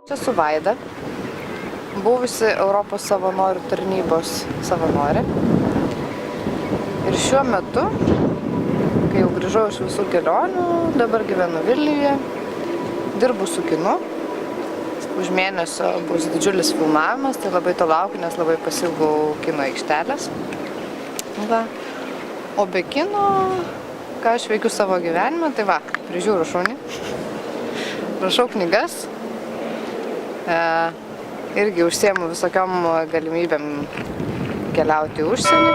Čia su Vaida, buvusi Europos savanorių tarnybos savanorė. Ir šiuo metu, kai jau grįžau iš visų kelionių, dabar gyvenu Vilniuje, dirbu su kinu. Už mėnesio bus didžiulis filmavimas, tai labai to laukiu, nes labai pasiilgau kino aikštelės. Va. O be kino, ką aš veikiu savo gyvenime, tai va, prižiūriu šunį, rašau knygas. Irgi užsiemu visokiom galimybėm keliauti į užsienį.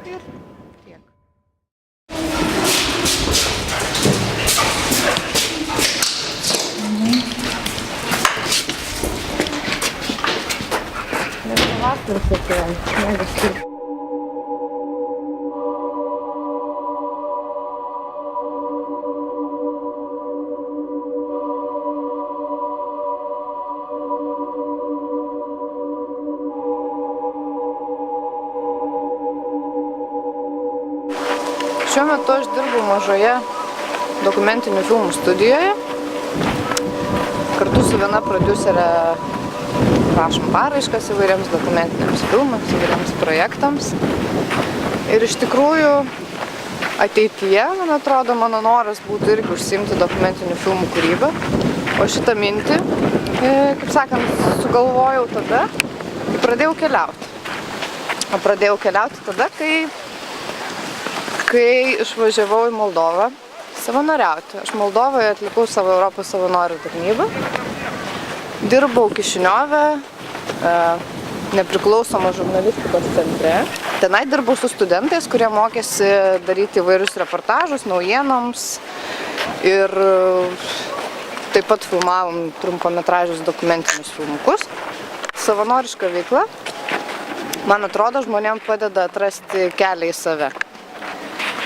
Ir tiek. Nes pavasaris atėjo, sniegas turi. Šiuo metu aš dirbu mažoje dokumentinių filmų studijoje. Kartu su viena prodiuserė rašom paraiškas įvairiems dokumentiniams filmams, įvairiems projektams. Ir iš tikrųjų ateityje, man atrodo, mano noras būtų irgi užsiimti dokumentinių filmų kūrybą. O šitą mintį, kaip sakant, sugalvojau tada, kai pradėjau keliauti. O pradėjau keliauti tada, kai išvažiavau į Moldovą savanoriauti. Aš Moldovoje atlikau savo Europos savanorių tarnybą. Dirbau Kišiniove, nepriklausomo žurnalistikos centre. Tenai dirbau su studentais, kurie mokėsi daryti įvairius reportažus, naujienoms. Ir taip pat filmavom trumpametražius dokumentinius filmukus. Savanoriška veikla, man atrodo, žmonėms padeda atrasti kelią į save.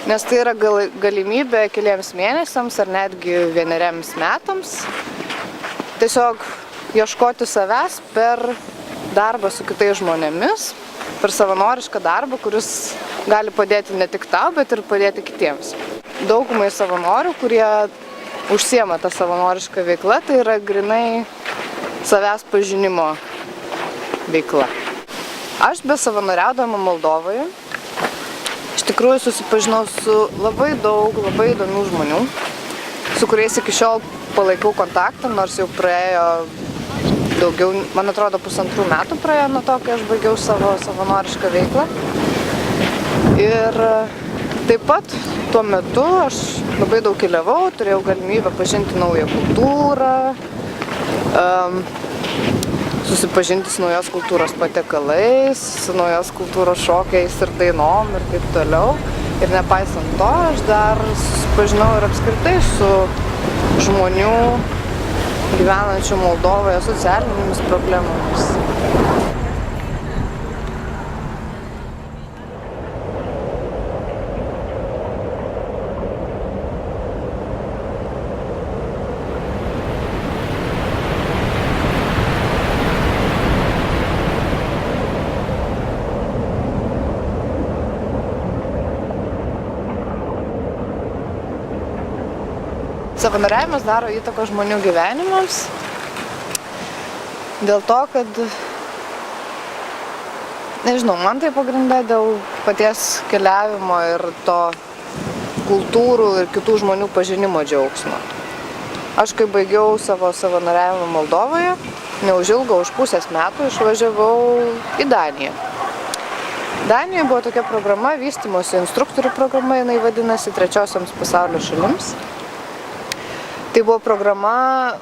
Nes tai yra galimybė keliems mėnesiams ar netgi 1 metams tiesiog ieškoti savęs per darbą su kitais žmonėmis, per savanorišką darbą, kuris gali padėti ne tik tau, bet ir padėti kitiems. Daugumai savanorių, kurie užsiema tą savanorišką veiklą, tai yra grynai savęs pažinimo veikla. Aš besavanoriaudama Moldovoje iš tikrųjų susipažinau su labai daug, labai įdomių žmonių, su kuriais iki šiol palaikau kontaktą, nors jau praėjo daugiau, man atrodo, 1,5 metų praėjo nuo to, kai aš baigiau savo savanorišką veiklą. Ir taip pat tuo metu aš labai daug keliavau, turėjau galimybę pažinti naują kultūrą, susipažinti su naujos kultūros patiekalais, su naujos kultūros šokiais ir dainom ir taip toliau. Ir nepaisant to, aš dar susipažinau ir apskritai su žmonių gyvenančių Moldovoje socialinėmis problemomis. Savanoriavimas daro įtakos žmonių gyvenimams dėl to, kad, nežinau, man tai pagrinde dėl paties keliavimo ir to kultūrų ir kitų žmonių pažinimo džiaugsmo. Aš, kai baigiau savo savanoriavimą Moldovoje, neužilgo už pusės metų išvažiavau į Daniją. Danijoje buvo tokia programa, vystymosi instruktorių programa, jinai vadinasi Trečiosioms pasaulio šalims. Tai buvo programa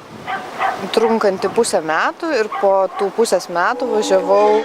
trunkanti 1,5 metų ir po tų 1,5 metų važiavau